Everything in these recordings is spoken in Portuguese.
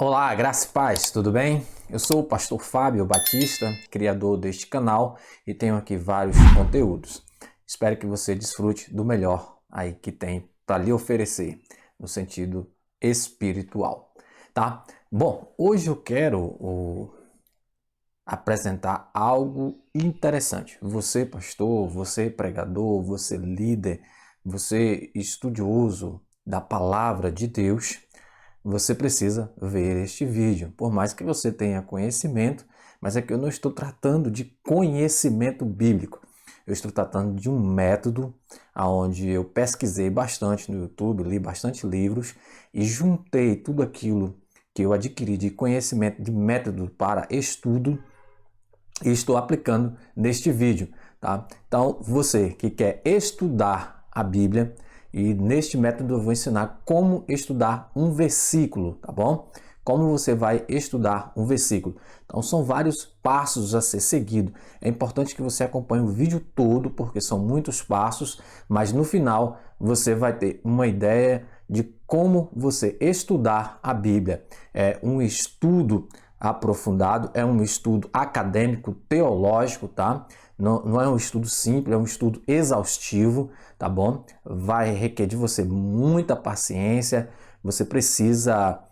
Olá, graça e paz, tudo bem? Eu sou o pastor Fábio Batista, criador deste canal e tenho aqui vários conteúdos. Espero que você desfrute do melhor aí que tem para lhe oferecer no sentido espiritual, tá? Bom, hoje eu quero apresentar algo interessante. Você pastor, você pregador, você líder, você estudioso da palavra de Deus, você precisa ver este vídeo. Por mais que você tenha conhecimento, mas é que eu não estou tratando de conhecimento bíblico. Eu estou tratando de um método onde eu pesquisei bastante no YouTube, li bastante livros e juntei tudo aquilo que eu adquiri de conhecimento de método para estudo e estou aplicando neste vídeo, tá? Então, você que quer estudar a Bíblia, e neste método eu vou ensinar como estudar um versículo, tá bom? Como você vai estudar um versículo. Então, são vários passos a ser seguido. É importante que você acompanhe o vídeo todo, porque são muitos passos, mas no final você vai ter uma ideia de como você estudar a Bíblia. É um estudo aprofundado, é um estudo acadêmico, teológico, tá? Não é um estudo simples, é um estudo exaustivo, tá bom? Vai requerer de você muita paciência, você precisa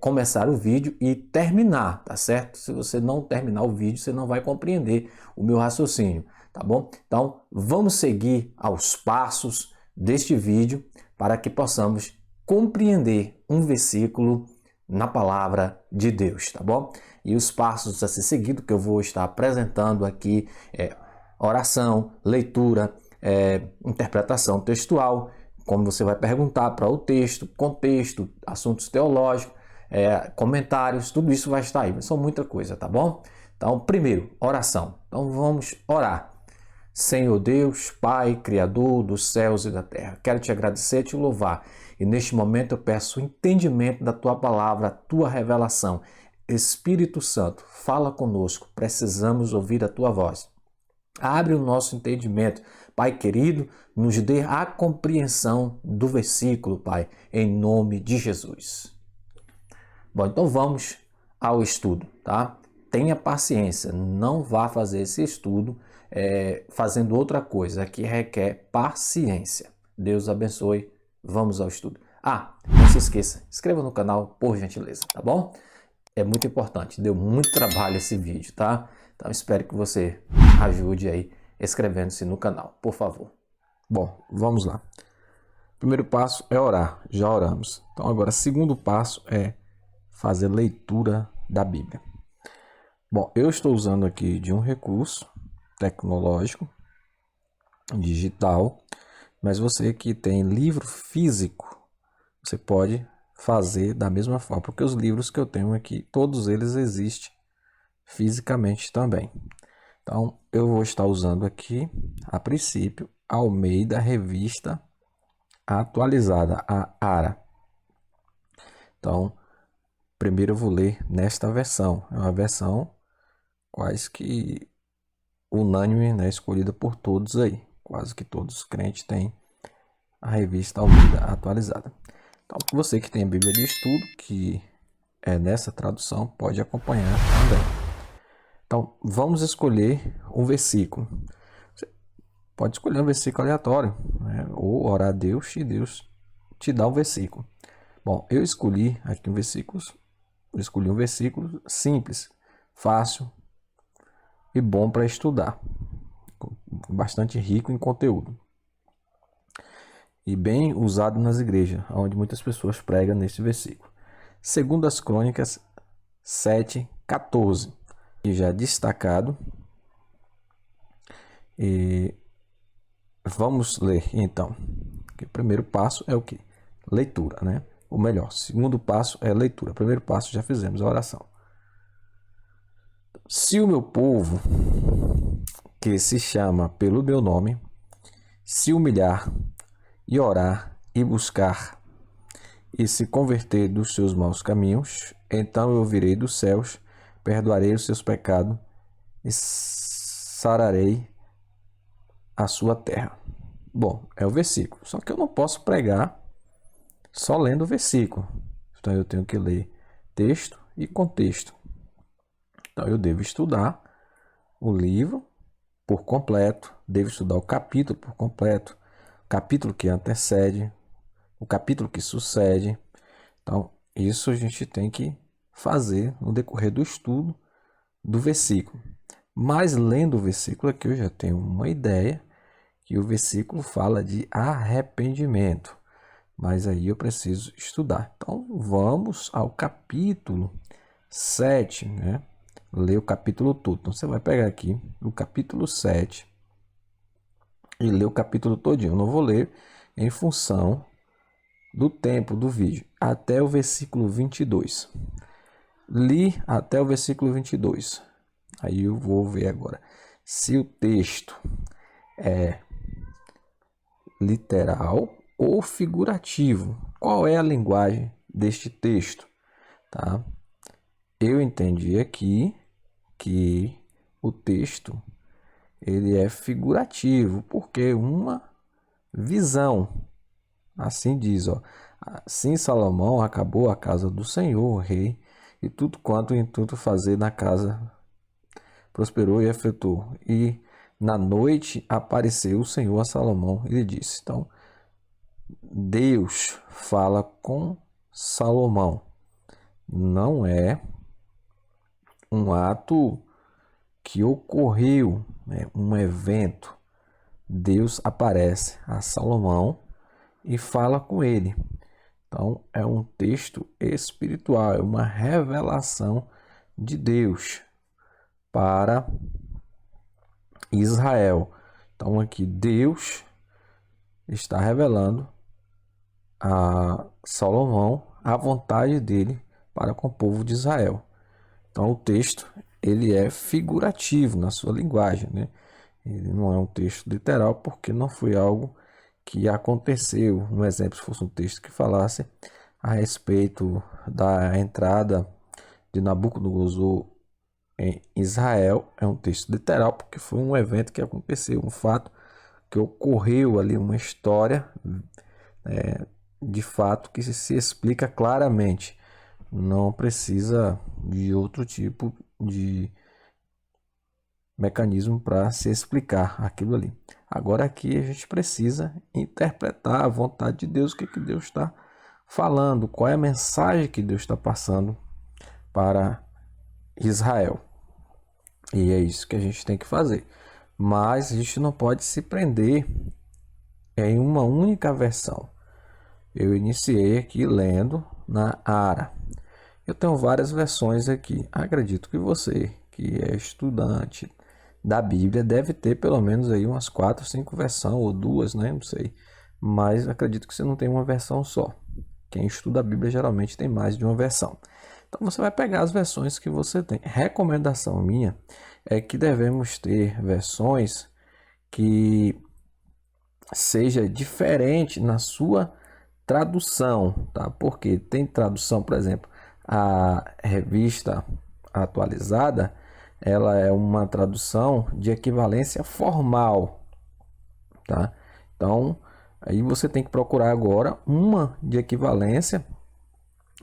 começar o vídeo e terminar, tá certo? Se você não terminar o vídeo, você não vai compreender o meu raciocínio, tá bom? Então, vamos seguir aos passos deste vídeo para que possamos compreender um versículo na palavra de Deus, tá bom? E os passos a ser seguido que eu vou estar apresentando aqui é oração, leitura, interpretação textual, como você vai perguntar para o texto, contexto, assuntos teológicos, comentários, tudo isso vai estar aí. São muita coisa, tá bom? Então, primeiro, oração. Então, vamos orar. Senhor Deus, Pai, Criador dos céus e da terra, quero te agradecer e te louvar. E neste momento eu peço o entendimento da tua palavra, a tua revelação. Espírito Santo, fala conosco, precisamos ouvir a tua voz. Abre o nosso entendimento, Pai querido, nos dê a compreensão do versículo, Pai, em nome de Jesus. Bom, então vamos ao estudo, tá? Tenha paciência, não vá fazer esse estudo fazendo outra coisa, que requer paciência. Deus abençoe, vamos ao estudo. Não se esqueça, inscreva no canal, por gentileza, tá bom? É muito importante, deu muito trabalho esse vídeo, tá? Então espero que você ajude aí inscrevendo-se no canal, por favor. Bom, vamos lá. Primeiro passo é orar, já oramos. Então agora, segundo passo é fazer leitura da Bíblia. Bom, eu estou usando aqui de um recurso tecnológico, digital, mas você que tem livro físico, você pode fazer da mesma forma, porque os livros que eu tenho aqui, todos eles existem fisicamente também. Então, eu vou estar usando aqui, a princípio, Almeida Revista Atualizada, a ARA. Então, primeiro eu vou ler nesta versão. É uma versão quase que unânime, né, escolhida por todos aí. Quase que todos os crentes têm a revista Almeida Atualizada. Então, você que tem a Bíblia de estudo, que é nessa tradução, pode acompanhar também. Então, vamos escolher um versículo. Você pode escolher um versículo aleatório, né? Ou orar a Deus e Deus te dá um versículo. Bom, eu escolhi aqui um versículo simples, fácil e bom para estudar, bastante rico em conteúdo e bem usado nas igrejas, onde muitas pessoas pregam nesse versículo. Segundo as Crônicas 7:14, e já destacado. E vamos ler então. O primeiro passo é o que? Leitura, né? Ou melhor, segundo passo é leitura. O primeiro passo já fizemos, a oração. Se o meu povo, que se chama pelo meu nome, se humilhar e orar e buscar e se converter dos seus maus caminhos, então eu ouvirei dos céus, perdoarei os seus pecados e sararei a sua terra. Bom, é o versículo. Só que eu não posso pregar só lendo o versículo. Então eu tenho que ler texto e contexto. Então eu devo estudar o livro por completo, devo estudar o capítulo por completo, o capítulo que antecede, o capítulo que sucede. Então, isso a gente tem que fazer no decorrer do estudo do versículo. Mas lendo o versículo aqui, eu já tenho uma ideia que o versículo fala de arrependimento. Mas aí eu preciso estudar. Então, vamos ao capítulo 7, né? Ler o capítulo todo. Então, você vai pegar aqui o capítulo 7 e ler o capítulo todinho. Eu não vou ler em função do tempo do vídeo, até o versículo 22. Li até o versículo 22. Aí eu vou ver agora se o texto é literal ou figurativo. Qual é a linguagem deste texto? Tá? Eu entendi aqui que o texto ele é figurativo, porque uma visão, assim diz, ó, assim Salomão acabou a casa do Senhor, o rei, e tudo quanto em tudo fazer na casa prosperou e efetuou. E na noite apareceu o Senhor a Salomão e lhe disse. Então, Deus fala com Salomão. Não é um ato que ocorreu, né, um evento. Deus aparece a Salomão e fala com ele. Então, é um texto espiritual, é uma revelação de Deus para Israel. Então, aqui Deus está revelando a Salomão a vontade dele para com o povo de Israel. Então, o texto ele é figurativo na sua linguagem, né? Ele não é um texto literal porque não foi algo que aconteceu. Um exemplo, se fosse um texto que falasse a respeito da entrada de Nabucodonosor em Israel, é um texto literal porque foi um evento que aconteceu, um fato que ocorreu ali, uma história de fato que se explica claramente. Não precisa de outro tipo de mecanismo para se explicar aquilo ali. Agora aqui a gente precisa interpretar a vontade de Deus, o que Deus está falando, qual é a mensagem que Deus está passando para Israel. E é isso que a gente tem que fazer. Mas a gente não pode se prender em uma única versão. Eu iniciei aqui lendo na ARA. Eu tenho várias versões aqui. Acredito que você, que é estudante da Bíblia, deve ter pelo menos aí umas 4, 5 versões, ou duas, né? Não sei. Mas acredito que você não tem uma versão só. Quem estuda a Bíblia geralmente tem mais de uma versão. Então você vai pegar as versões que você tem. Recomendação minha é que devemos ter versões que seja diferente na sua tradução, tá? Porque tem tradução, por exemplo, a revista atualizada, ela é uma tradução de equivalência formal, tá? Então, aí você tem que procurar agora uma de equivalência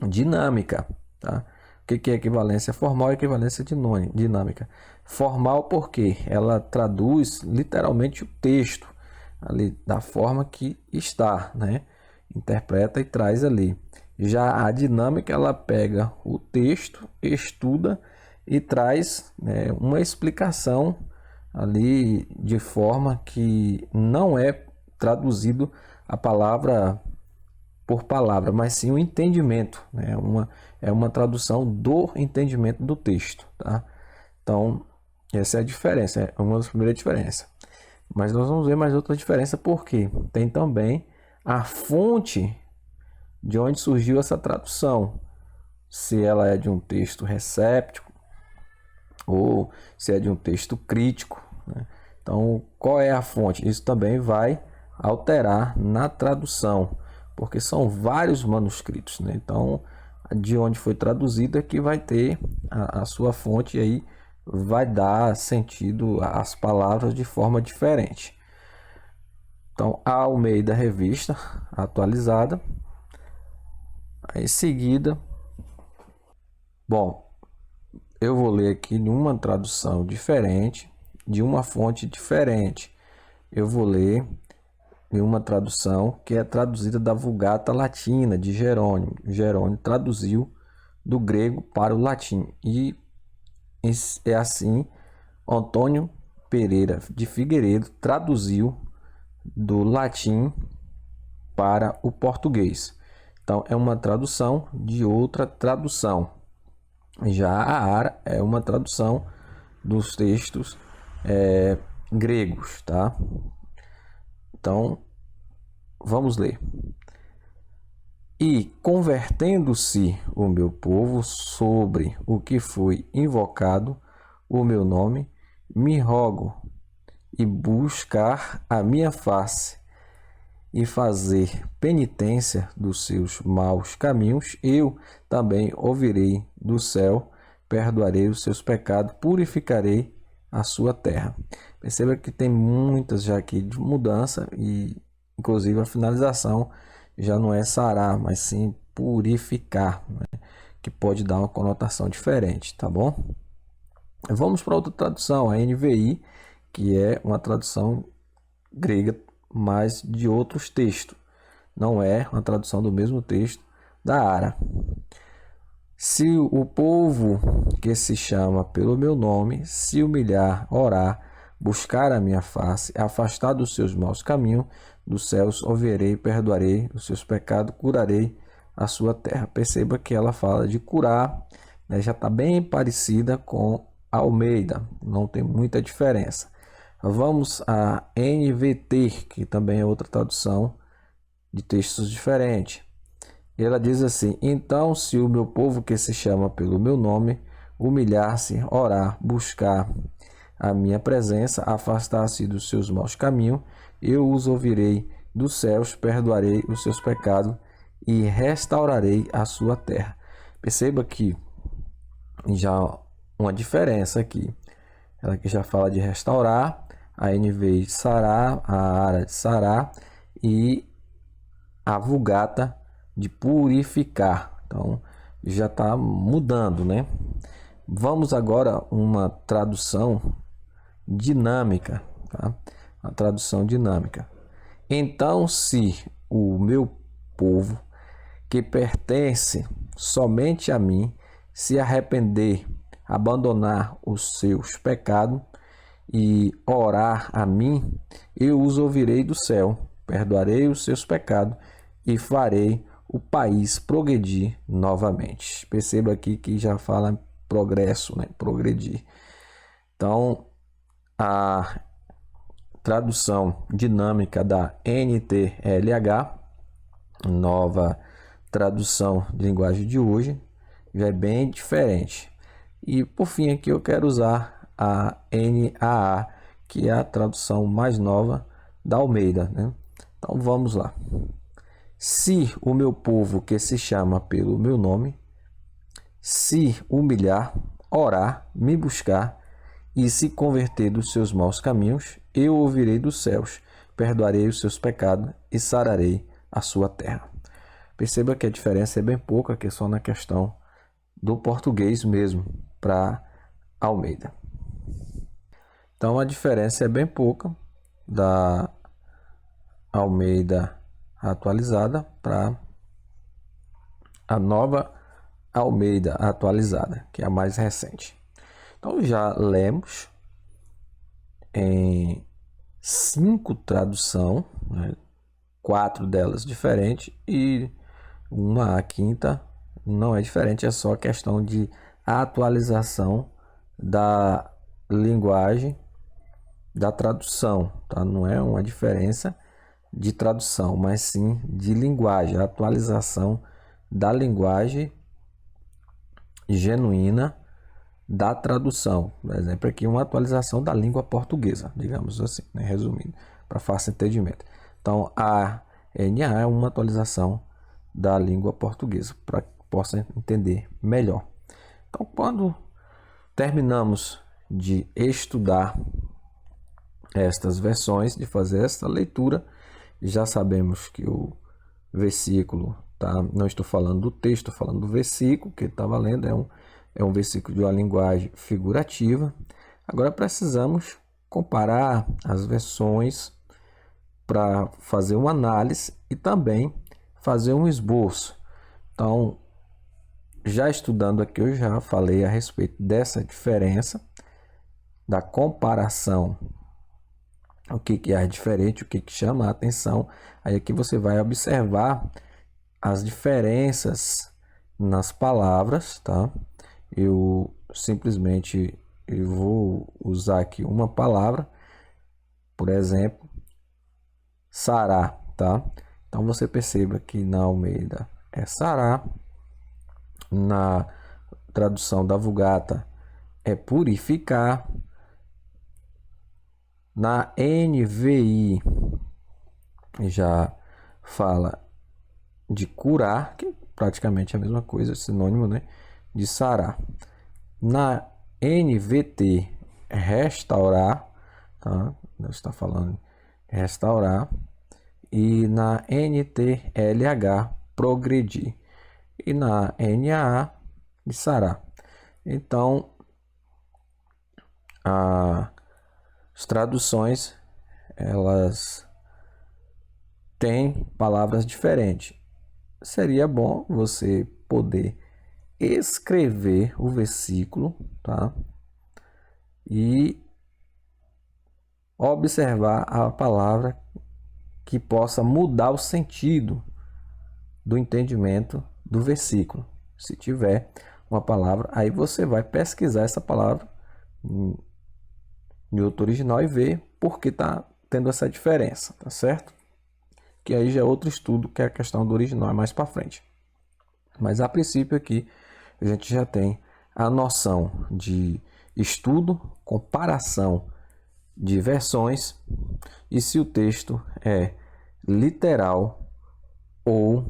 dinâmica, tá? O que é equivalência formal e equivalência dinâmica? Formal porque ela traduz literalmente o texto ali da forma que está, né? Interpreta e traz ali. Já a dinâmica, ela pega o texto, estuda e traz, né, uma explicação ali de forma que não é traduzido a palavra por palavra, mas sim o entendimento, né? É uma tradução do entendimento do texto, tá? Então, essa é a diferença, é uma das primeiras diferenças. Mas nós vamos ver mais outra diferença, porque tem também a fonte de onde surgiu essa tradução. Se ela é de um texto recéptico ou se é de um texto crítico, né? Então, qual é a fonte? Isso também vai alterar na tradução, porque são vários manuscritos, né? Então, de onde foi traduzido é que vai ter a sua fonte, e aí vai dar sentido às palavras de forma diferente. Então, a Almeida Revista atualizada, em seguida Bom, eu vou ler aqui em uma tradução diferente, de uma fonte diferente. Eu vou ler em uma tradução que é traduzida da Vulgata Latina, de Jerônimo. Jerônimo traduziu do grego para o latim. E é assim, Antônio Pereira de Figueiredo traduziu do latim para o português. Então, é uma tradução de outra tradução. Já a Ara é uma tradução dos textos gregos, tá? Então, vamos ler. E convertendo-se o meu povo sobre o que foi invocado o meu nome, me rogo e buscar a minha face e fazer penitência dos seus maus caminhos, eu também ouvirei do céu, perdoarei os seus pecados, purificarei a sua terra. Perceba que tem muitas já aqui de mudança e inclusive a finalização já não é sarar, mas sim purificar, né? Que pode dar uma conotação diferente, tá bom? Vamos para outra tradução, a NVI, que é uma tradução grega, mas de outros textos. Não é uma tradução do mesmo texto da Ara. Se o povo que se chama pelo meu nome se humilhar, orar, buscar a minha face, afastar dos seus maus caminhos, dos céus ouvirei, perdoarei os seus pecados, curarei a sua terra. Perceba que ela fala de curar, né? Já está bem parecida com a Almeida, não tem muita diferença. Vamos a NVT, que também é outra tradução de textos diferentes. Ela diz assim: então, se o meu povo que se chama pelo meu nome humilhar-se, orar, buscar a minha presença, afastar-se dos seus maus caminhos, eu os ouvirei dos céus, perdoarei os seus pecados e restaurarei a sua terra. Perceba que já uma diferença aqui. Ela que já fala de restaurar, a NVI de sarar, a Ara de sarar e a Vulgata de purificar. Então já está mudando, né? Vamos agora uma tradução dinâmica, tá? A tradução dinâmica. Então, se o meu povo que pertence somente a mim se arrepender, abandonar os seus pecados e orar a mim, eu os ouvirei do céu, perdoarei os seus pecados e farei o país progredir novamente. Perceba aqui que já fala progresso, né? Progredir. Então, a tradução dinâmica da NTLH, nova tradução de linguagem de hoje, já é bem diferente. E por fim aqui eu quero usar a NAA, que é a tradução mais nova da Almeida, né? Então vamos lá. Se o meu povo que se chama pelo meu nome se humilhar, orar, me buscar e se converter dos seus maus caminhos, eu ouvirei dos céus, perdoarei os seus pecados e sararei a sua terra. Perceba que a diferença é bem pouca, que é só na questão do português mesmo para Almeida. Então a diferença é bem pouca da Almeida atualizada para a nova Almeida atualizada, que é a mais recente. Então já lemos em 5 traduções, né? 4 delas diferentes e a quinta não é diferente, é só questão de atualização da linguagem da tradução, tá? Não é uma diferença de tradução, mas sim de linguagem, a atualização da linguagem genuína da tradução. Por exemplo, aqui uma atualização da língua portuguesa, digamos assim, né? Resumindo, para fácil entendimento. Então, a NA é uma atualização da língua portuguesa, para que possa entender melhor. Então, quando terminamos de estudar estas versões, de fazer esta leitura, já sabemos que o versículo, tá? Não estou falando do texto, estou falando do versículo que estava lendo, é um é um versículo de uma linguagem figurativa. Agora precisamos comparar as versões para fazer uma análise e também fazer um esboço. Então, já estudando aqui, eu já falei a respeito dessa diferença, da comparação, o que é diferente, o que chama a atenção. Aí aqui você vai observar as diferenças nas palavras, tá? Eu simplesmente vou usar aqui uma palavra, por exemplo, sará, tá? Então você perceba que na Almeida é sará, na tradução da Vulgata é purificar, na NVI já fala de curar, que é praticamente a mesma coisa, sinônimo, né, de sarar. Na NVT, restaurar, tá? Está falando restaurar. E na NTLH, progredir. E na NAA, de sarar. Então, as traduções, elas têm palavras diferentes. Seria bom você poder escrever o versículo, tá? E observar a palavra que possa mudar o sentido do entendimento do versículo. Se tiver uma palavra, aí você vai pesquisar essa palavra em outro original e ver por que está tendo essa diferença, tá certo? Que aí já é outro estudo, que é a questão do original, é mais para frente. Mas a princípio aqui a gente já tem a noção de estudo, comparação de versões e se o texto é literal ou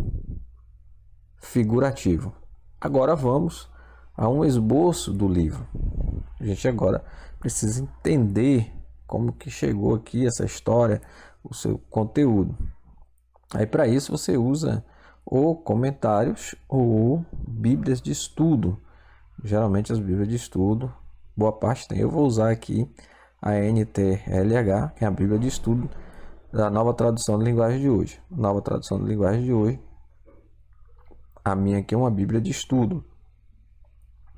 figurativo. Agora vamos a um esboço do livro. A gente agora precisa entender como que chegou aqui essa história, o seu conteúdo. Aí para isso você usa ou comentários ou bíblias de estudo. Geralmente as bíblias de estudo, boa parte tem. Eu vou usar aqui a NTLH, que é a bíblia de estudo da Nova Tradução de Linguagem de hoje. Nova Tradução de Linguagem de hoje. A minha aqui é uma bíblia de estudo.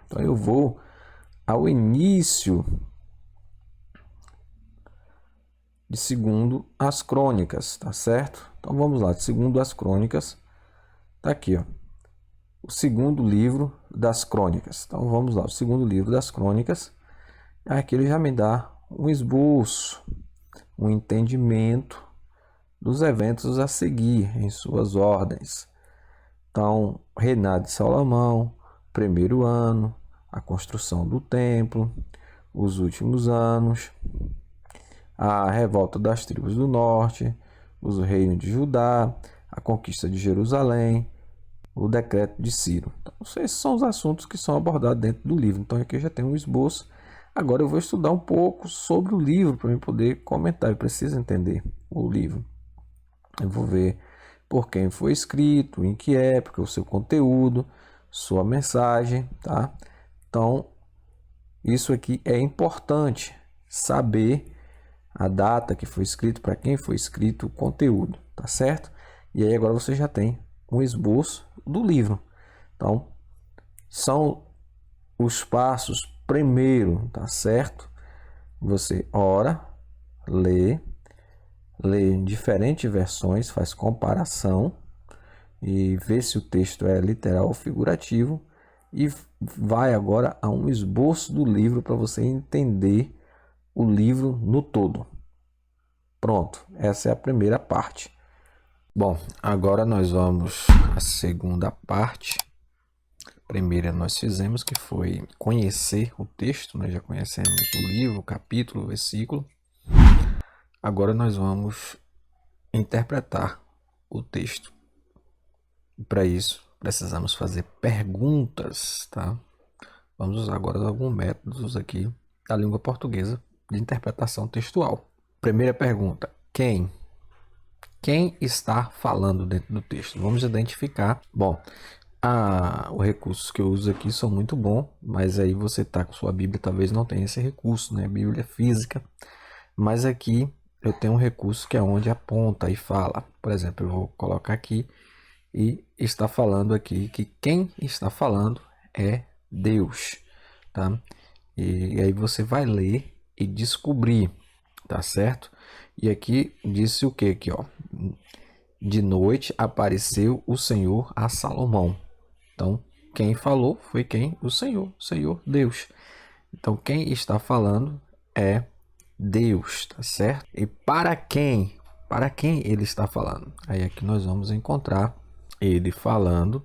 Então eu vou ao início de segundo as crônicas, tá certo? Então vamos lá, de segundo as crônicas, tá aqui, ó, o segundo livro das crônicas. Então vamos lá, o segundo livro das crônicas. Aqui ele já me dá um esboço, um entendimento dos eventos a seguir em suas ordens. Então, reinado de Salomão, primeiro ano, a construção do templo, os últimos anos, a revolta das tribos do norte, o reino de Judá, a conquista de Jerusalém, o decreto de Ciro. Então, esses são os assuntos que são abordados dentro do livro. Então, aqui eu já tenho um esboço. Agora eu vou estudar um pouco sobre o livro para eu poder comentar. Eu preciso entender o livro. Eu vou ver por quem foi escrito, em que época, o seu conteúdo, sua mensagem, tá? Então, isso aqui é importante, saber a data que foi escrito, para quem foi escrito, o conteúdo, tá certo? E aí agora você já tem um esboço do livro. Então, são os passos primeiro, tá certo? Você ora, lê em diferentes versões, faz comparação e vê se o texto é literal ou figurativo e vai agora a um esboço do livro para você entender o livro no todo. Pronto, essa é a primeira parte. Bom, agora nós vamos à segunda parte. A primeira nós fizemos, que foi conhecer o texto, nós já conhecemos o livro, o capítulo, o versículo. Agora nós vamos interpretar o texto. E para isso, precisamos fazer perguntas, tá? Vamos usar agora alguns métodos aqui da língua portuguesa de interpretação textual. Primeira pergunta: quem? Quem está falando dentro do texto? Vamos identificar. Bom, Os recursos que eu uso aqui são muito bons, mas aí você tá com sua Bíblia, talvez não tenha esse recurso, né? Bíblia física. Mas aqui eu tenho um recurso que é onde aponta e fala. Por exemplo, eu vou colocar aqui e está falando aqui que quem está falando é Deus, tá? E aí você vai ler e descobrir, tá certo? E aqui disse o que aqui, ó? De noite apareceu o Senhor a Salomão. Então, quem falou foi quem? O Senhor Deus. Então, quem está falando é Deus, tá certo? E para quem? Para quem ele está falando? Aí aqui nós vamos encontrar ele falando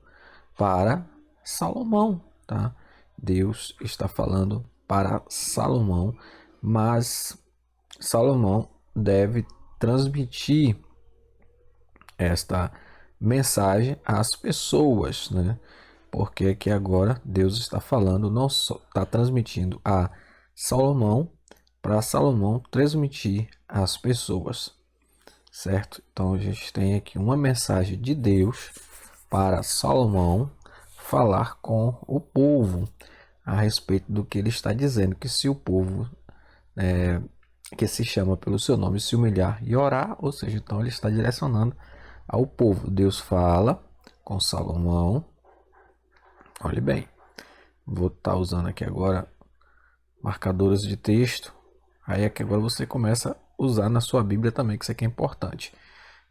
para Salomão, tá? Deus está falando para Salomão, mas Salomão deve transmitir esta mensagem às pessoas, né? Porque aqui agora Deus está falando, não só está transmitindo a Salomão, para Salomão transmitir às pessoas, certo? Então a gente tem aqui uma mensagem de Deus para Salomão falar com o povo a respeito do que ele está dizendo, que se o povo que se chama pelo seu nome se humilhar e orar, ou seja, então ele está direcionando ao povo. Deus fala com Salomão. Olhe bem, vou estar usando aqui agora marcadores de texto. Aí aqui agora você começa a usar na sua Bíblia também, que isso aqui é importante.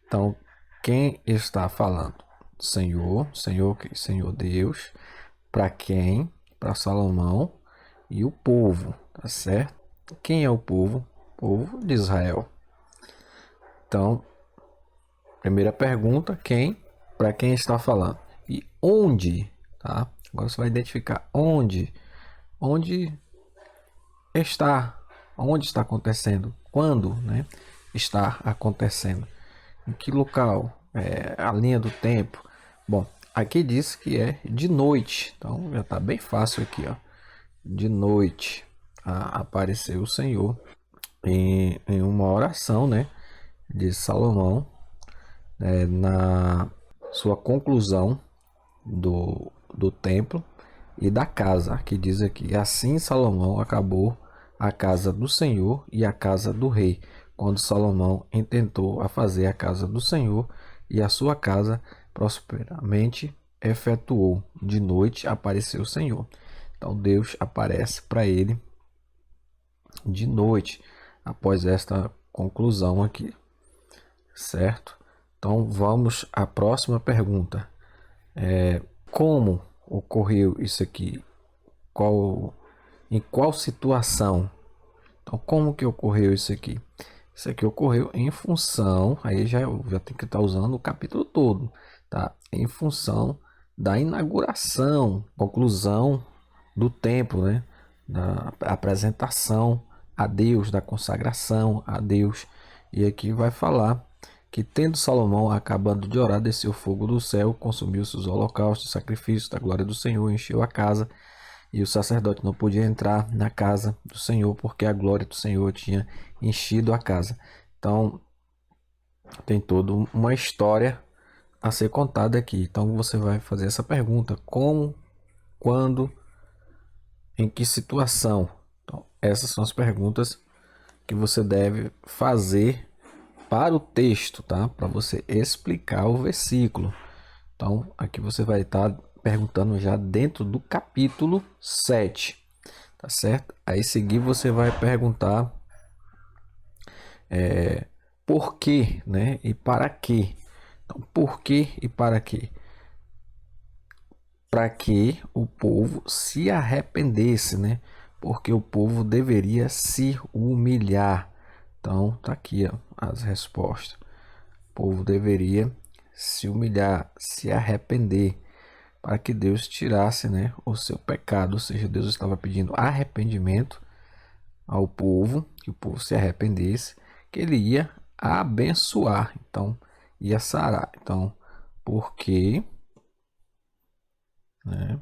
Então, quem está falando? Senhor Deus. Para quem? Para Salomão e o povo, tá certo? Quem é o povo? O povo de Israel. Então, primeira pergunta, quem? Para quem está falando? E onde? Tá? Agora você vai identificar onde está, onde está acontecendo, quando, né, está acontecendo, em que local, a linha do tempo. Bom, aqui diz que é de noite, então já está bem fácil aqui, ó. De noite apareceu o Senhor em uma oração, né, de Salomão, na sua conclusão do templo e da casa, que diz aqui: assim Salomão acabou a casa do Senhor e a casa do rei, quando Salomão intentou a fazer a casa do Senhor e a sua casa prosperamente efetuou. De noite apareceu o Senhor. Então Deus aparece para ele de noite, após esta conclusão aqui, certo? Então vamos à próxima pergunta. Como ocorreu isso aqui? Em qual situação? Então, como que ocorreu isso aqui? Isso aqui ocorreu em função, aí já tem que estar usando o capítulo todo, tá? Em função da inauguração, conclusão do templo, né? Da apresentação a Deus, da consagração a Deus. E aqui vai falar que, tendo Salomão acabando de orar, desceu fogo do céu, consumiu seus holocaustos, sacrifícios da glória do Senhor, encheu a casa, e o sacerdote não podia entrar na casa do Senhor, porque a glória do Senhor tinha enchido a casa. Então, tem toda uma história a ser contada aqui. Então, você vai fazer essa pergunta: como, quando, em que situação? Então, essas são as perguntas que você deve fazer para o texto, tá? Para você explicar o versículo. Então, aqui você vai estar perguntando já dentro do capítulo 7, tá certo? Aí, seguir, você vai perguntar por quê, né? E para quê. Então, por quê e para quê? Para que o povo se arrependesse, né? Porque o povo deveria se humilhar. Então, tá aqui, ó, as respostas. O povo deveria se humilhar, se arrepender, para que Deus tirasse, né, o seu pecado. Ou seja, Deus estava pedindo arrependimento ao povo, que o povo se arrependesse, que ele ia abençoar, então ia sarar. Então, porque, né,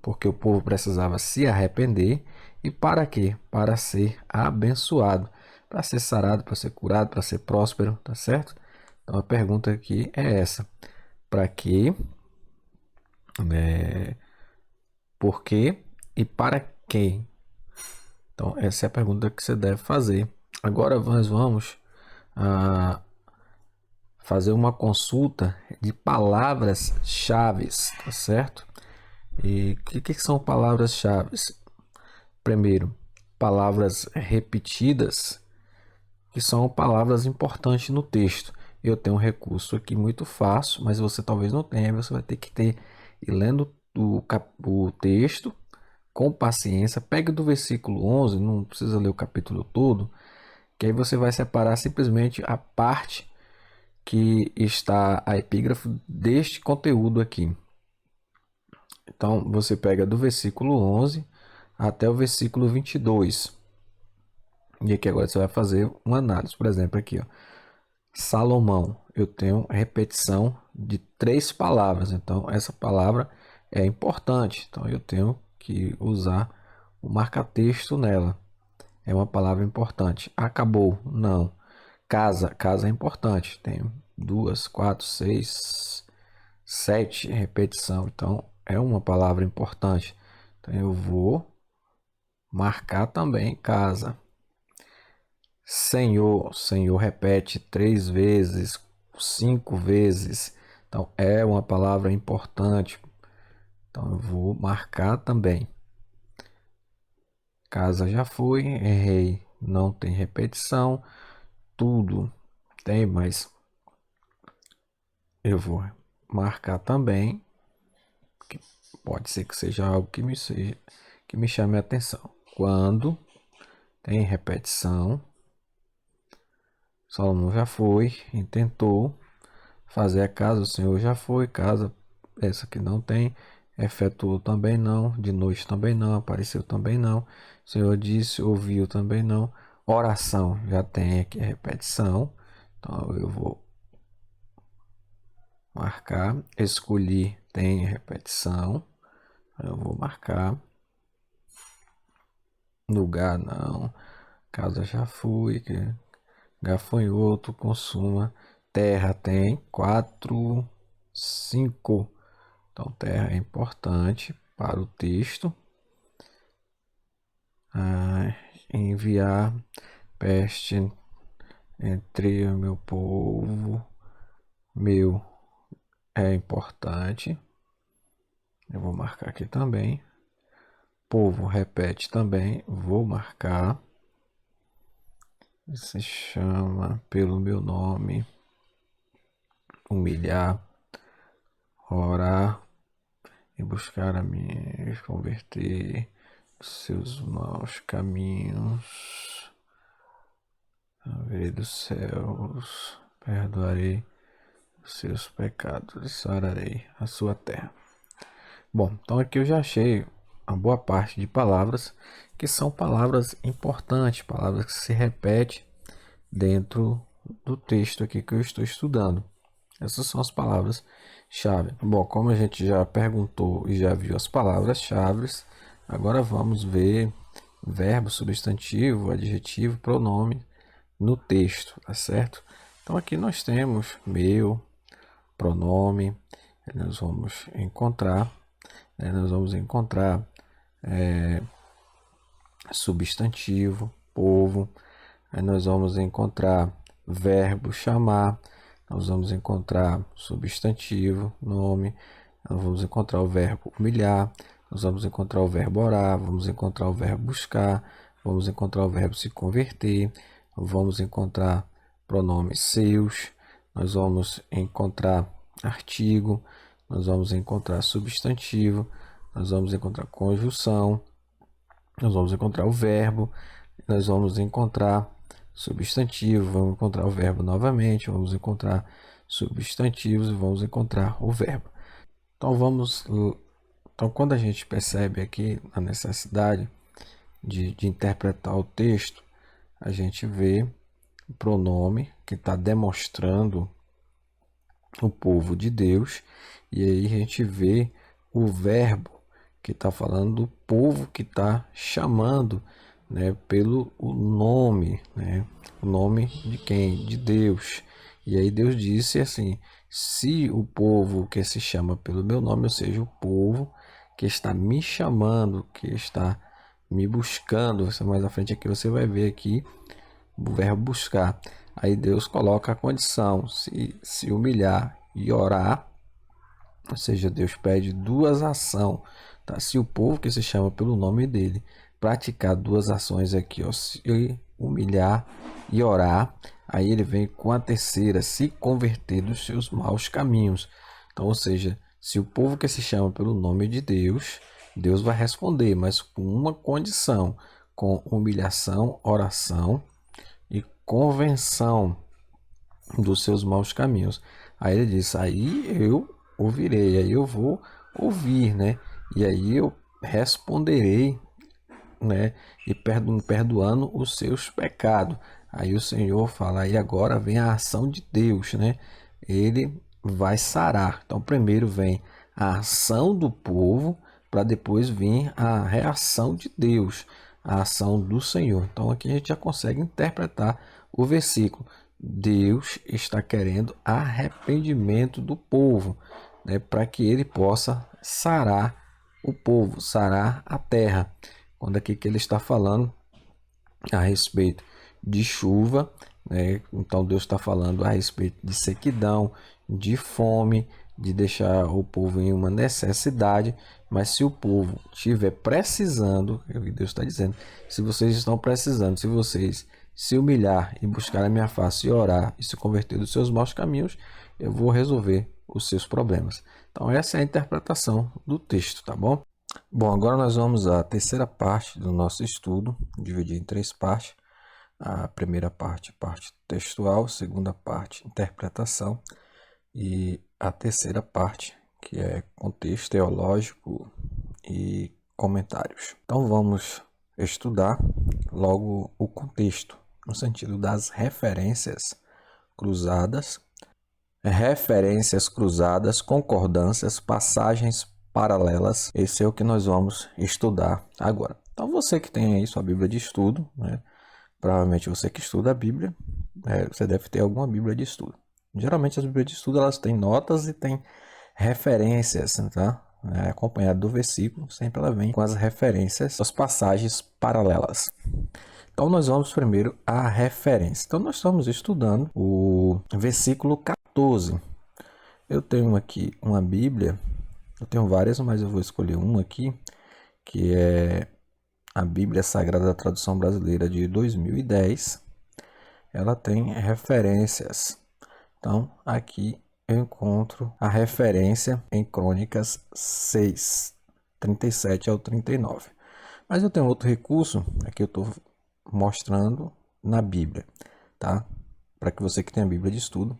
porque o povo precisava se arrepender. E para quê? Para ser abençoado, para ser sarado, para ser curado, para ser próspero, tá certo? Então a pergunta aqui é essa: para que Por quê e para quê? Então, essa é a pergunta que você deve fazer. Agora nós vamos fazer uma consulta de palavras-chave, tá certo? E o que são palavras-chave? Primeiro, palavras repetidas, que são palavras importantes no texto. Eu tenho um recurso aqui muito fácil, mas você talvez não tenha. Você vai ter que ir lendo o texto com paciência. Pegue do versículo 11, não precisa ler o capítulo todo, que aí você vai separar simplesmente a parte que está a epígrafe deste conteúdo aqui. Então, você pega do versículo 11 até o versículo 22. E aqui agora você vai fazer uma análise. Por exemplo, aqui, ó, Salomão. Eu tenho repetição de 3 palavras. Então, essa palavra é importante. Então, eu tenho que usar o marca-texto nela. É uma palavra importante. Acabou? Não. Casa. Casa é importante. Tem 2, 4, 6, 7 repetição. Então, é uma palavra importante. Então, eu vou marcar também casa. Senhor. Senhor repete 3 vezes, 5 vezes. Então, é uma palavra importante. Então, eu vou marcar também. Casa já foi, errei. Não tem repetição. Tudo tem, mas eu vou marcar também. Que pode ser que seja algo que me chame a atenção. Quando tem repetição, Salomão já foi e tentou fazer a casa, o Senhor já foi, casa, essa que não tem, efetuou também não, de noite também não, apareceu também não, o Senhor disse, ouviu também não, oração já tem aqui a repetição, então eu vou marcar, escolhi tem repetição, eu vou marcar, lugar não, casa já fui, gafanhoto, consuma, terra tem 4, 5. Então, terra é importante para o texto. Enviar peste entre o meu povo. Meu é importante. Eu vou marcar aqui também. Povo repete também. Vou marcar. Se chama pelo meu nome. Humilhar. Orar. E buscar a mim. Converter seus maus caminhos. Verei dos céus. Perdoarei os seus pecados e sararei a sua terra. Bom, então aqui eu já achei uma boa parte de palavras que são palavras importantes, palavras que se repetem dentro do texto aqui que eu estou estudando. Essas são as palavras-chave. Bom, como a gente já perguntou e já viu as palavras-chave, agora vamos ver verbo, substantivo, adjetivo, pronome no texto, tá certo? Então aqui nós temos meu, pronome, nós vamos encontrar substantivo, povo, aí nós vamos encontrar verbo chamar, nós vamos encontrar substantivo, nome, nós vamos encontrar o verbo humilhar, nós vamos encontrar o verbo orar, vamos encontrar o verbo buscar, vamos encontrar o verbo se converter, vamos encontrar pronomes seus, nós vamos encontrar artigo, nós vamos encontrar substantivo, nós vamos encontrar conjunção, nós vamos encontrar o verbo, nós vamos encontrar substantivo, vamos encontrar o verbo novamente, vamos encontrar substantivos e vamos encontrar o verbo. Então quando a gente percebe aqui a necessidade de interpretar o texto, a gente vê o pronome que está demonstrando o povo de Deus, e aí a gente vê o verbo que está falando do povo que está chamando, né, pelo o nome, né, o nome de quem? De Deus. E aí Deus disse assim, se o povo que se chama pelo meu nome, ou seja, o povo que está me chamando, que está me buscando, mais à frente aqui você vai ver aqui o verbo buscar. Aí Deus coloca a condição, se humilhar e orar, ou seja, Deus pede duas ações, tá? Se o povo que se chama pelo nome dele praticar duas ações aqui, ó, se humilhar e orar, aí ele vem com a terceira, se converter dos seus maus caminhos. Então, ou seja, se o povo que se chama pelo nome de Deus, Deus vai responder, mas com uma condição, com humilhação, oração e convenção dos seus maus caminhos. Aí ele diz: aí eu ouvirei, aí eu vou ouvir, né? E aí eu responderei, né? E perdoando os seus pecados. Aí o Senhor fala: e agora vem a ação de Deus, né? Ele vai sarar. Então primeiro vem a ação do povo, para depois vir a reação de Deus, a ação do Senhor. Então aqui a gente já consegue interpretar o versículo. Deus está querendo arrependimento do povo, né, para que ele possa sarar o povo, sarar a terra. Quando aqui que ele está falando a respeito de chuva, né, então Deus está falando a respeito de sequidão, de fome, de deixar o povo em uma necessidade. Mas se o povo estiver precisando, é o que Deus está dizendo, se vocês estão precisando, se vocês se humilhar e buscar a minha face e orar e se converter dos seus maus caminhos, eu vou resolver os seus problemas. Então essa é a interpretação do texto, tá bom? Bom, agora nós vamos à terceira parte do nosso estudo, dividir em três partes. A primeira parte, parte textual, segunda parte, interpretação, e a terceira parte, que é contexto teológico e comentários. Então vamos estudar logo o contexto, no sentido das referências cruzadas, concordâncias, passagens paralelas. Esse é o que nós vamos estudar agora. Então você que tem aí sua Bíblia de estudo, né? Provavelmente você que estuda a Bíblia, você deve ter alguma Bíblia de estudo. Geralmente as Bíblias de estudo elas têm notas e têm referências, tá? Acompanhado do versículo, sempre ela vem com as referências, as passagens paralelas. Então nós vamos primeiro à referência. Então nós estamos estudando o versículo 14. Eu tenho aqui uma Bíblia, eu tenho várias, mas eu vou escolher uma aqui, que é a Bíblia Sagrada da Tradução Brasileira de 2010. Ela tem referências. Então aqui eu encontro a referência em Crônicas 6, 37 ao 39. Mas eu tenho outro recurso, aqui eu estou mostrando na Bíblia, tá? Para que você que tem a Bíblia de estudo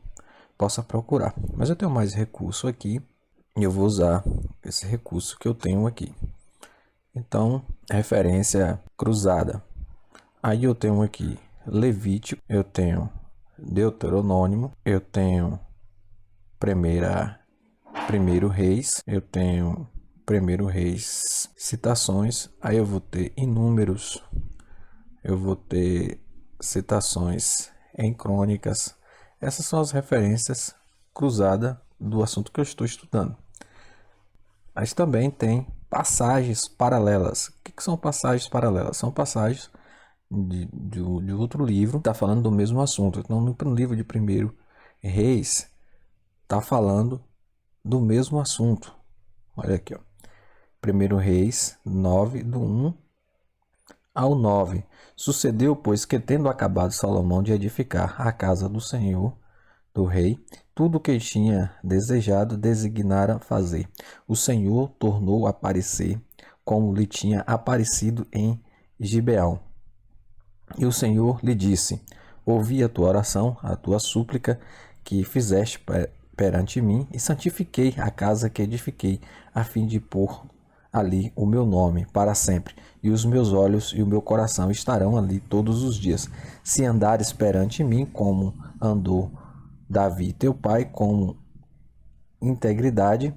possa procurar. Mas eu tenho mais recurso aqui e eu vou usar esse recurso que eu tenho aqui. Então, referência cruzada. Aí eu tenho aqui Levítico, eu tenho Deuteronômio, eu tenho Primeiro Reis, eu tenho Primeiro Reis citações, aí eu vou ter em Números, eu vou ter citações em Crônicas. Essas são as referências cruzadas do assunto que eu estou estudando. Mas também tem passagens paralelas. O que são passagens paralelas? São passagens de outro livro, está falando do mesmo assunto. Então, no livro de Primeiro Reis, está falando do mesmo assunto. Olha aqui, ó. Primeiro Reis 9, do 1 ao 9. Sucedeu, pois, que tendo acabado Salomão de edificar a casa do Senhor, do rei, tudo o que tinha desejado designara fazer, o Senhor tornou a aparecer, como lhe tinha aparecido em Gibeão. E o Senhor lhe disse: ouvi a tua oração, a tua súplica que fizeste perante mim, e santifiquei a casa que edifiquei, a fim de pôr ali o meu nome para sempre, e os meus olhos e o meu coração estarão ali todos os dias. Se andares perante mim, como andou Davi teu pai, com integridade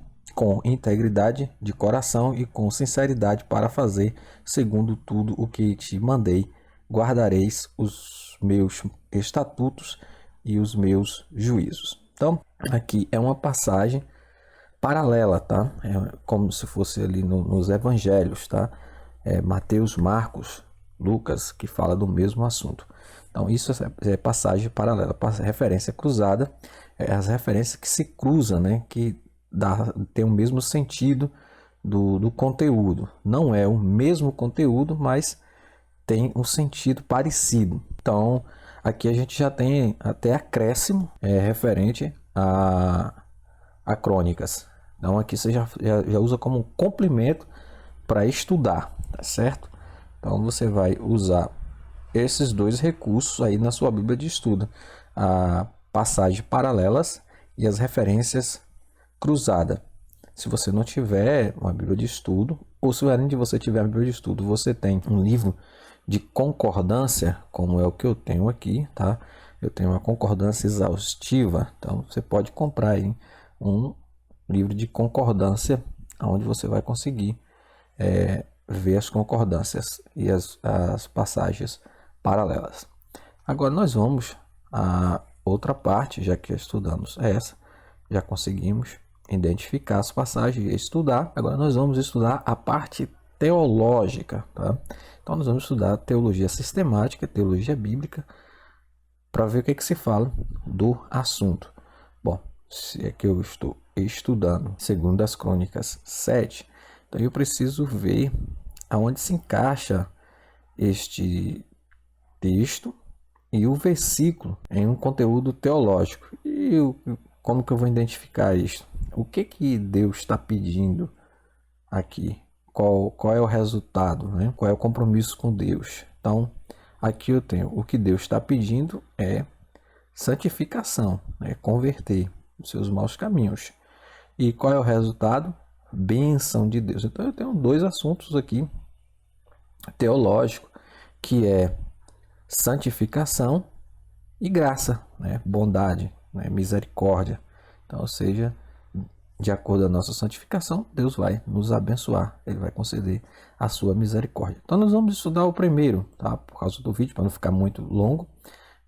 de coração e com sinceridade para fazer segundo tudo o que te mandei, guardareis os meus estatutos e os meus juízos. Então, Aqui é uma passagem paralela, tá? É como se fosse ali nos evangelhos, tá? Mateus, Marcos, Lucas, que fala do mesmo assunto. Então, isso é passagem paralela, referência cruzada, as referências que se cruzam, né? Que tem o mesmo sentido do conteúdo. Não é o mesmo conteúdo, mas tem um sentido parecido. Então, aqui a gente já tem até acréscimo referente a crônicas. Então, aqui você já usa como um complemento para estudar, tá certo? Então, você vai usar esses dois recursos aí na sua Bíblia de estudo, a passagens paralelas e as referências cruzadas. Se você não tiver uma Bíblia de estudo, ou se além de você tiver uma Bíblia de estudo, você tem um livro de concordância, como é o que eu tenho aqui, tá? Eu tenho uma concordância exaustiva, então você pode comprar aí um livro de concordância, onde você vai conseguir ver as concordâncias e as passagens paralelas. Agora nós vamos a outra parte, já que estudamos essa, já conseguimos identificar as passagens e estudar. Agora nós vamos estudar a parte teológica, tá? Então nós vamos estudar teologia sistemática, teologia bíblica, para ver o que se fala do assunto. Bom, se é que eu estou estudando segundo as Crônicas 7, então eu preciso ver aonde se encaixa este texto e o versículo em um conteúdo teológico. E como que eu vou identificar isso? O que Deus está pedindo aqui? Qual é o resultado, né? Qual é o compromisso com Deus? Então, aqui eu tenho o que Deus está pedindo é santificação, né? Converter os seus maus caminhos. E qual é o resultado? Bênção de Deus. Então, eu tenho dois assuntos aqui teológicos, que é santificação e graça, né? Bondade, né? Misericórdia. Então, ou seja, de acordo com a nossa santificação, Deus vai nos abençoar, Ele vai conceder a sua misericórdia. Então nós vamos estudar o primeiro, tá? Por causa do vídeo, para não ficar muito longo,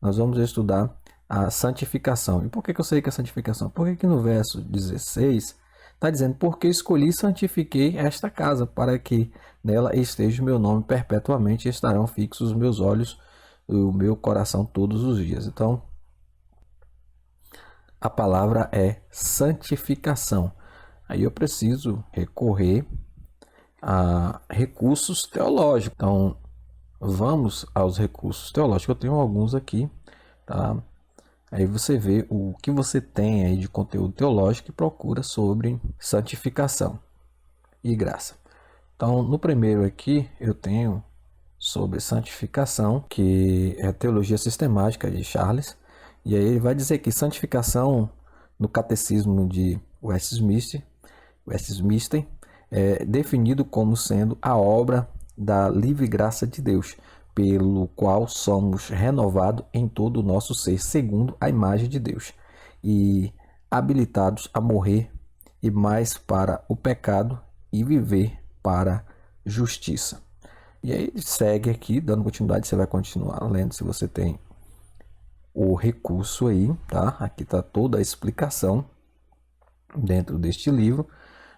nós vamos estudar a santificação. E por que eu sei que é santificação? Porque aqui no verso 16 está dizendo: porque escolhi e santifiquei esta casa, para que nela esteja o meu nome perpetuamente, e estarão fixos os meus olhos e o meu coração todos os dias. Então, a palavra é santificação. Aí eu preciso recorrer a recursos teológicos. Então, vamos aos recursos teológicos. Eu tenho alguns aqui, tá? Aí você vê o que você tem aí de conteúdo teológico e procura sobre santificação e graça. Então, no primeiro aqui, eu tenho sobre santificação, que é a teologia sistemática de Charles. E aí ele vai dizer que santificação, no catecismo de Westminster, é definido como sendo a obra da livre graça de Deus, pelo qual somos renovados em todo o nosso ser, segundo a imagem de Deus, e habilitados a morrer e mais para o pecado e viver para a justiça. E aí segue aqui, dando continuidade, você vai continuar lendo se você tem o recurso aí, tá? Aqui está toda a explicação dentro deste livro.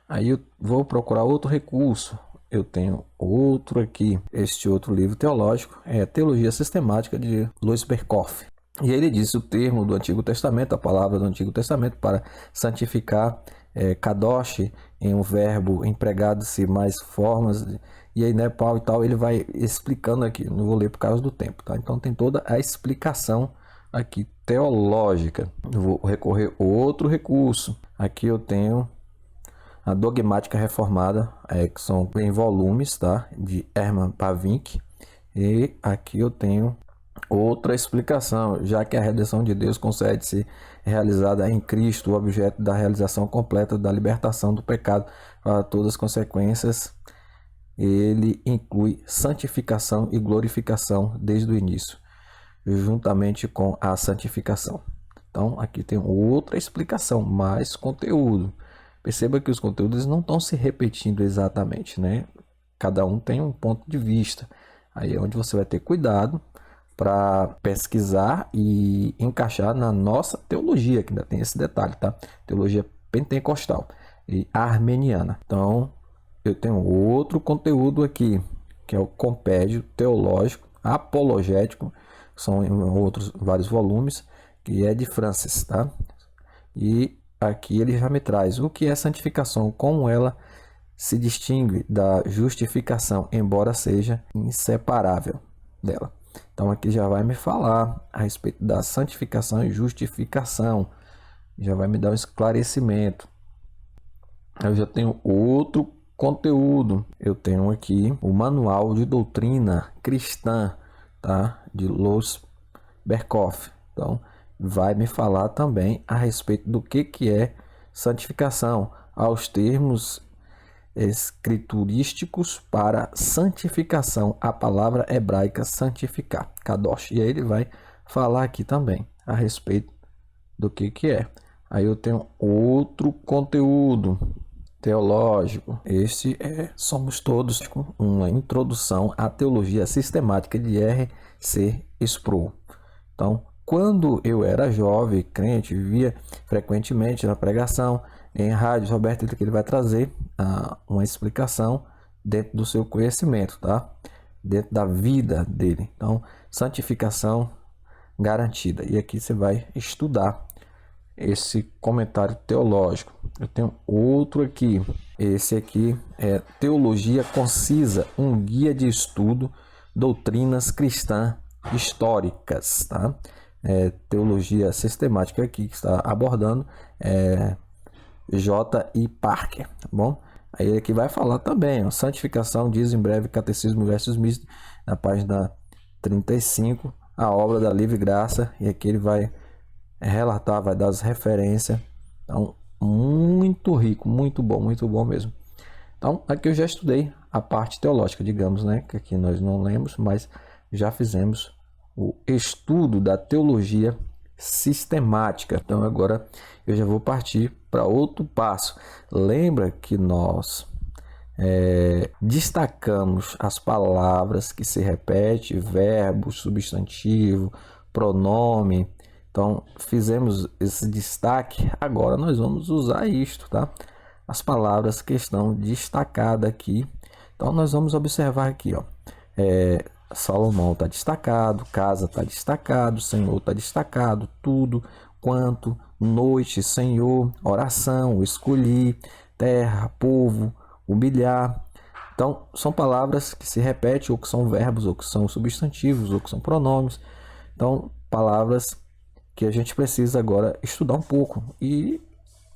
Aí eu vou procurar outro recurso. Eu tenho outro aqui, este outro livro teológico, é Teologia Sistemática de Louis Berkhoff. E ele diz o termo do Antigo Testamento, a palavra do Antigo Testamento para santificar, kadosh, em um verbo empregado-se mais formas, e aí, né, Paulo e tal, ele vai explicando aqui, não vou ler por causa do tempo, tá? Então tem toda a explicação aqui teológica. Eu vou recorrer a outro recurso. Aqui eu tenho a Dogmática Reformada, que são em volumes, tá? De Herman Bavinck. E aqui eu tenho outra explicação, já que a redenção de Deus concede-se realizada em Cristo, o objeto da realização completa da libertação do pecado para todas as consequências. Ele inclui santificação e glorificação desde o início, juntamente com a santificação. Então, aqui tem outra explicação, mais conteúdo. Perceba que os conteúdos não estão se repetindo exatamente, né? Cada um tem um ponto de vista. Aí é onde você vai ter cuidado para pesquisar e encaixar na nossa teologia, que ainda tem esse detalhe, tá? Teologia pentecostal e armeniana. Então, eu tenho outro conteúdo aqui, que é o Compêndio Teológico Apologético, são outros vários volumes, que é de Francis, tá? E aqui ele já me traz o que é santificação, como ela se distingue da justificação, embora seja inseparável dela. Então aqui já vai me falar a respeito da santificação e justificação, já vai me dar um esclarecimento. Eu já tenho outro conteúdo, eu tenho aqui o Manual de Doutrina Cristã, tá? De Los Berkhof. Então vai me falar também a respeito do que é santificação, aos termos escriturísticos para santificação, a palavra hebraica santificar, kadosh. E aí ele vai falar aqui também a respeito do que é. Aí eu tenho outro conteúdo teológico. Esse é Somos Todos, uma introdução à teologia sistemática de R.C. Sproul. Então, quando eu era jovem, crente, vivia frequentemente na pregação, em rádio, Roberto, que ele vai trazer uma explicação dentro do seu conhecimento, tá? Dentro da vida dele. Então, santificação garantida. E aqui você vai estudar esse comentário teológico. Eu tenho outro aqui. Esse aqui é Teologia Concisa, um guia de estudo, doutrinas cristãs históricas, tá? Teologia sistemática aqui que está abordando J.I. Parker, tá bom? Aí ele aqui vai falar também, ó, santificação, diz em breve, Catecismo versus Mística, na página 35, a obra da livre graça, e aqui ele vai relatar, vai dar as referências. Então, muito rico, muito bom mesmo. Então, aqui eu já estudei a parte teológica, digamos, né? Que aqui nós não lemos, mas já fizemos o estudo da teologia sistemática. Então, agora eu já vou partir para outro passo. Lembra que nós destacamos as palavras que se repetem, verbo, substantivo, pronome. Então, fizemos esse destaque. Agora nós vamos usar isto, tá? As palavras que estão destacadas aqui. Então, nós vamos observar aqui, ó. Salomão está destacado, casa está destacado, Senhor está destacado, tudo, quanto, noite, Senhor, oração, escolhi, terra, povo, humilhar. Então, são palavras que se repetem, ou que são verbos, ou que são substantivos, ou que são pronomes. Então, palavras que a gente precisa agora estudar um pouco. E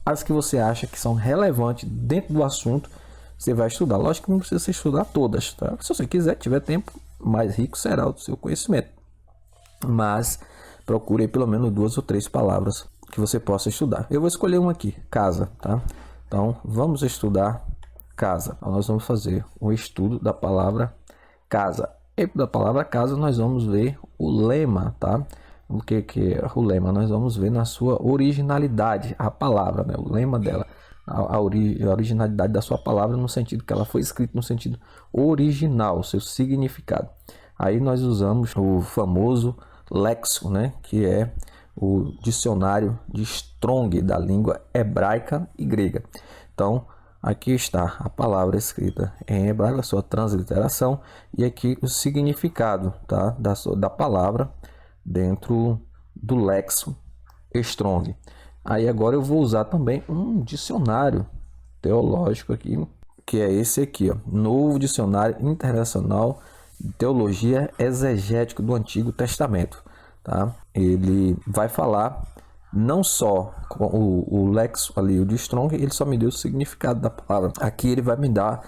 as que você acha que são relevantes dentro do assunto, você vai estudar. Lógico que não precisa você estudar todas, tá? Se você quiser, tiver tempo, mais rico será o seu conhecimento. Mas procure aí pelo menos 2 ou 3 palavras que você possa estudar. Eu vou escolher uma aqui, casa, tá? Então, vamos estudar casa. Então, nós vamos fazer um estudo da palavra casa. E da palavra casa nós vamos ver o lema, tá? O que é o lema? Nós vamos ver na sua originalidade, a palavra, né? O lema dela. A originalidade da sua palavra no sentido que ela foi escrita no sentido original, o seu significado. Aí nós usamos o famoso léxico, né, que é o dicionário de Strong da língua hebraica e grega. Então, aqui está a palavra escrita em hebraico, a sua transliteração, e aqui o significado, tá, da palavra dentro do léxico Strong. Aí agora eu vou usar também um dicionário teológico aqui, que é esse aqui, ó, Novo Dicionário Internacional de Teologia Exegética do Antigo Testamento, tá? Ele vai falar não só com o léxico ali, o de Strong, ele só me deu o significado da palavra. Aqui ele vai me dar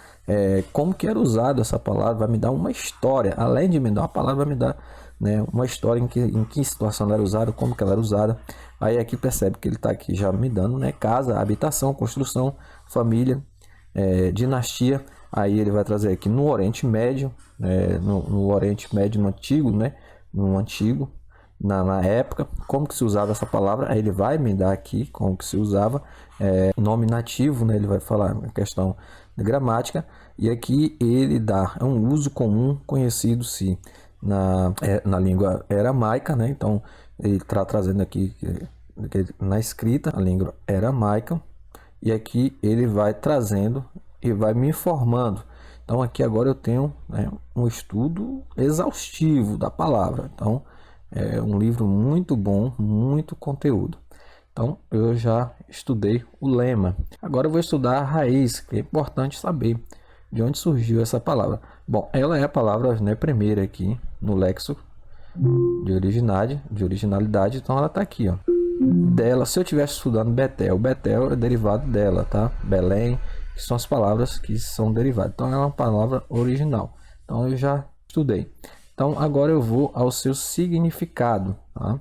como que era usado essa palavra, vai me dar uma história, além de me dar uma palavra, vai me dar, né, uma história em que situação ela era usada, como que ela era usada. Aí aqui percebe que ele está aqui já me dando, né, casa, habitação, construção, família, dinastia. Aí ele vai trazer aqui no Oriente Médio, no Oriente Médio, no Antigo, né, no Antigo, na época, como que se usava essa palavra. Aí ele vai me dar aqui como que se usava, nome nativo, né, ele vai falar a questão de gramática. E aqui ele dá um uso comum, conhecido-se na língua aramaica, né? Então, ele está trazendo aqui na escrita, a língua aramaica, e aqui ele vai trazendo e vai me informando. Então, aqui agora eu tenho, né, um estudo exaustivo da palavra. Então, é um livro muito bom, muito conteúdo. Então, eu já estudei o lema. Agora eu vou estudar a raiz, que é importante saber de onde surgiu essa palavra. Bom, ela é a palavra, né, primeira aqui no léxico de originalidade, então ela está aqui, ó. Dela, se eu estivesse estudando Betel, Betel é derivado dela, tá? Belém, que são as palavras que são derivadas. Então ela é uma palavra original. Então eu já estudei. Então agora eu vou ao seu significado, tá?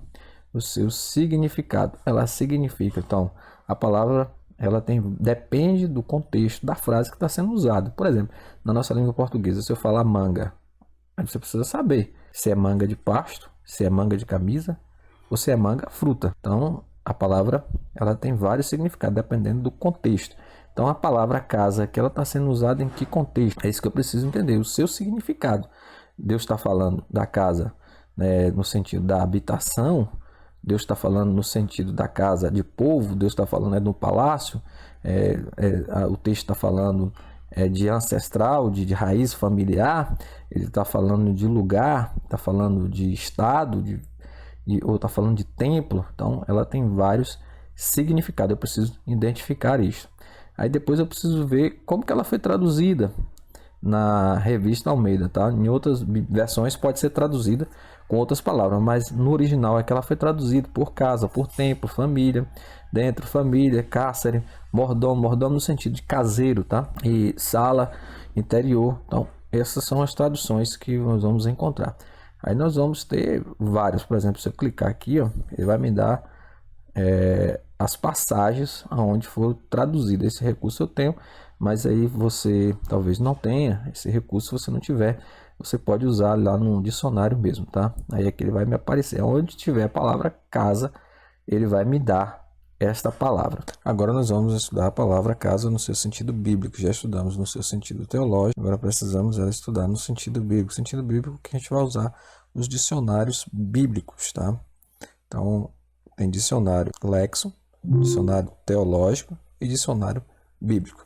O seu significado, ela significa, então, a palavra depende do contexto da frase que está sendo usada. Por exemplo, na nossa língua portuguesa, se eu falar manga, aí você precisa saber se é manga de pasto, se é manga de camisa ou se é manga fruta. Então, a palavra ela tem vários significados dependendo do contexto. Então, a palavra casa, que ela está sendo usada em que contexto? É isso que eu preciso entender, o seu significado. Deus está falando da casa, né, no sentido da habitação. Deus está falando no sentido da casa de povo. Deus está falando do palácio. O texto está falando de ancestral, de raiz familiar. Ele está falando de lugar, está falando de estado, ou está falando de templo. Então, ela tem vários significados. Eu preciso identificar isso. Aí depois eu preciso ver como que ela foi traduzida na revista Almeida, tá? Em outras versões pode ser traduzida com outras palavras, mas no original é que ela foi traduzida por casa, por templo, família, dentro, família, cárcere, mordomo no sentido de caseiro, tá? E sala, interior. Então, essas são as traduções que nós vamos encontrar. Aí nós vamos ter vários, por exemplo, se eu clicar aqui, ó, ele vai me dar as passagens aonde for traduzido. Esse recurso eu tenho, mas aí você talvez não tenha esse recurso. Se você não tiver, você pode usar lá no dicionário mesmo, tá? Aí aqui ele vai me aparecer onde tiver a palavra casa, ele vai me dar esta palavra. Agora nós vamos estudar a palavra casa no seu sentido bíblico. Já estudamos no seu sentido teológico, agora precisamos estudar no sentido bíblico. Sentido bíblico que a gente vai usar os dicionários bíblicos, tá? Então, tem dicionário Lexon, dicionário teológico e dicionário bíblico.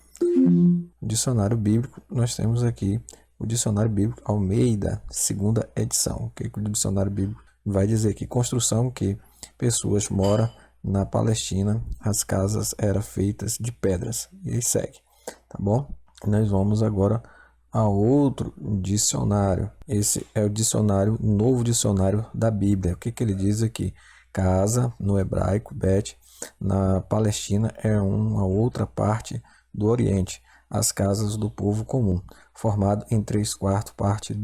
Dicionário bíblico, nós temos aqui o dicionário bíblico Almeida, segunda edição. O que o dicionário bíblico vai dizer aqui? Construção que pessoas moram na Palestina, as casas eram feitas de pedras. E aí segue, tá bom? Nós vamos agora a outro dicionário. Esse é o dicionário, novo dicionário da Bíblia. O que ele diz aqui? Casa, no hebraico, Bet, na Palestina é uma outra parte do Oriente, as casas do povo comum, formado em 3/4 parte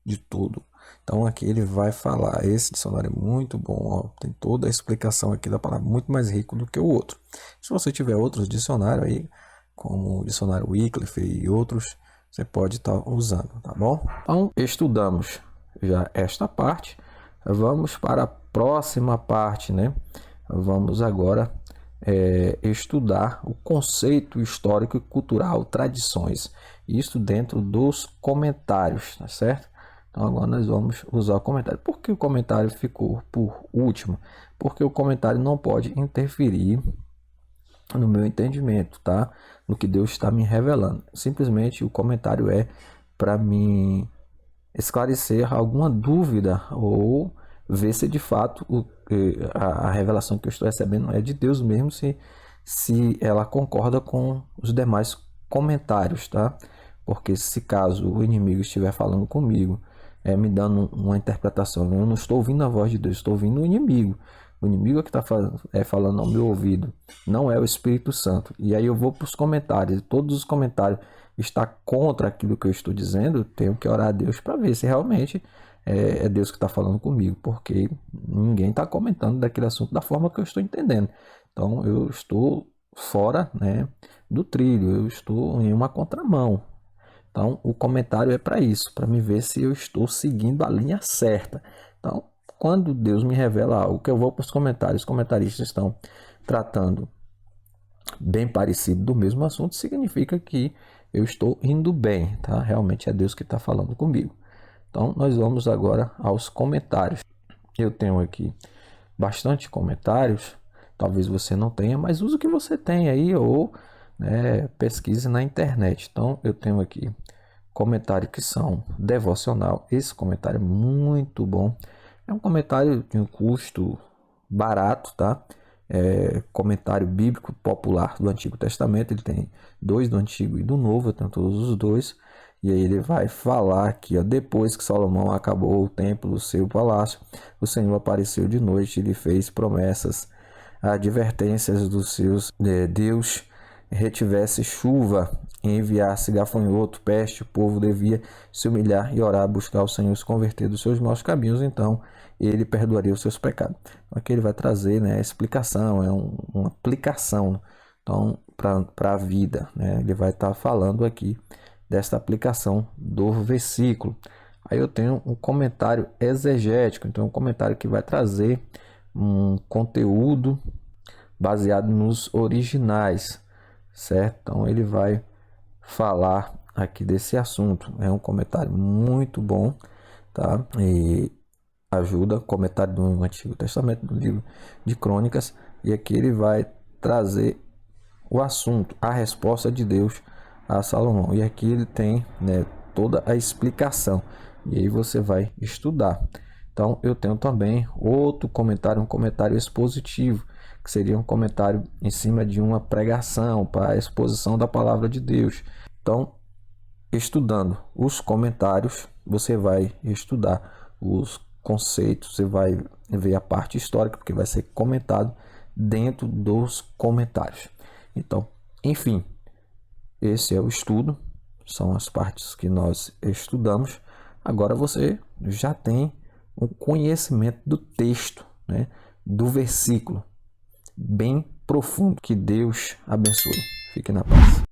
de tudo. Então aqui ele vai falar, esse dicionário é muito bom, ó, tem toda a explicação aqui da palavra, muito mais rico do que o outro. Se você tiver outros dicionários aí, como o dicionário Wycliffe e outros, você pode estar usando, tá bom? Então estudamos já esta parte, vamos para a próxima parte, né? Vamos agora estudar o conceito histórico e cultural, tradições, isso dentro dos comentários, tá certo? Então agora nós vamos usar o comentário. Por que o comentário ficou por último? Porque o comentário não pode interferir no meu entendimento, tá? No que Deus está me revelando. Simplesmente o comentário é para me esclarecer alguma dúvida ou ver se de fato a revelação que eu estou recebendo é de Deus mesmo, se ela concorda com os demais comentários, tá? Porque se caso o inimigo estiver falando comigo, me dando uma interpretação, eu não estou ouvindo a voz de Deus, estou ouvindo o inimigo. O inimigo é que está falando ao meu ouvido, não é o Espírito Santo. E aí eu vou para os comentários, todos os comentários estão contra aquilo que eu estou dizendo, eu tenho que orar a Deus para ver se realmente é Deus que está falando comigo, porque ninguém está comentando daquele assunto da forma que eu estou entendendo. Então eu estou fora, né, do trilho, eu estou em uma contramão. Então o comentário é para isso, para me ver se eu estou seguindo a linha certa. Então quando Deus me revela algo, que eu vou para os comentários, os comentaristas estão tratando bem parecido do mesmo assunto, significa que eu estou indo bem, tá? Realmente é Deus que está falando comigo. Então, nós vamos agora aos comentários. Eu tenho aqui bastante comentários, talvez você não tenha, mas use o que você tem aí ou pesquise na internet. Então, eu tenho aqui comentários que são devocional. Esse comentário é muito bom. É um comentário de um custo barato, tá? Comentário bíblico popular do Antigo Testamento. Ele tem 2 do Antigo e do Novo, eu tenho todos os 2. E aí ele vai falar aqui, ó, depois que Salomão acabou o templo do seu palácio, o Senhor apareceu de noite e lhe fez promessas, advertências dos seus Deus retivesse chuva e enviasse gafanhoto, peste, o povo devia se humilhar e orar, buscar o Senhor, se converter dos seus maus caminhos, então ele perdoaria os seus pecados. Então, aqui ele vai trazer, a explicação, uma aplicação, então, para a vida, ele vai estar falando aqui desta aplicação do versículo. Aí eu tenho um comentário exegético, então um comentário que vai trazer um conteúdo baseado nos originais, certo? Então ele vai falar aqui desse assunto. É um comentário muito bom, tá? E ajuda, comentário do Antigo Testamento, do livro de Crônicas, e aqui ele vai trazer o assunto, a resposta de Deus a Salomão. E aqui ele tem, toda a explicação. E aí você vai estudar. Então eu tenho também outro comentário, um comentário expositivo, que seria um comentário em cima de uma pregação para a exposição da palavra de Deus. Então, estudando os comentários, você vai estudar os conceitos, você vai ver a parte histórica, porque vai ser comentado dentro dos comentários. Então, enfim, esse é o estudo, são as partes que nós estudamos. Agora você já tem um conhecimento do texto, do versículo, bem profundo. Que Deus abençoe. Fique na paz.